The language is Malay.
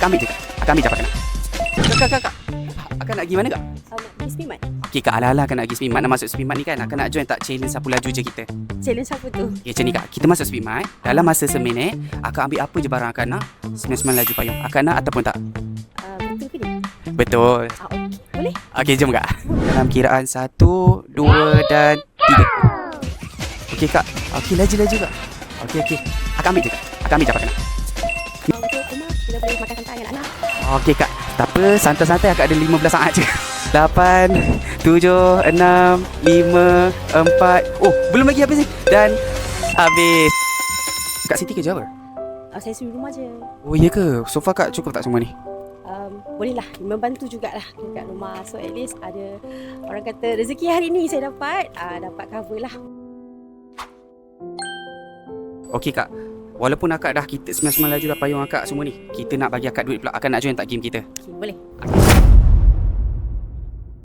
Akak ambil je kak. Akak ambil je apa kak. Kak. Akak nak pergi mana kak? Nak pergi Smimat. Okey kak, ala-ala akak nak pergi Speedmart. Nak masuk Speedmart ni kan, akak nak join tak challenge sapu laju je kita? Challenge apa tu? Okay, macam ni kak, kita masuk Speedmart. Dalam masa seminit, akak ambil apa je barang akak nak. 99 laju payung. Akak nak ataupun tak? Betul ke ni? Betul. Okey. Boleh? Okey, jom kak. Dalam kiraan 1, 2 dan 3. Okey kak. Okey, laju kak. Okey. Akak ambil je kak. Akak ambil je apa kak nak. Untuk rumah, kita boleh makan santai dengan anak. Okey kak. Tak apa, santai-santai akak ada 15 saat je. 8, 7, 6, 5, 4. Oh, belum lagi habis ni. Dan habis. Kak Siti kerja apa? Saya suri rumah je. Oh, iya ke? So far kak cukup tak semua ni? Boleh lah, membantu jugalah kat rumah. So at least ada, orang kata rezeki hari ni saya dapat cover lah. Okey kak. Walaupun akak dah kita 99 laju dah payung akak semua ni, kita nak bagi akak duit pula. Akak nak join tak game kita? Okay, boleh. Okay.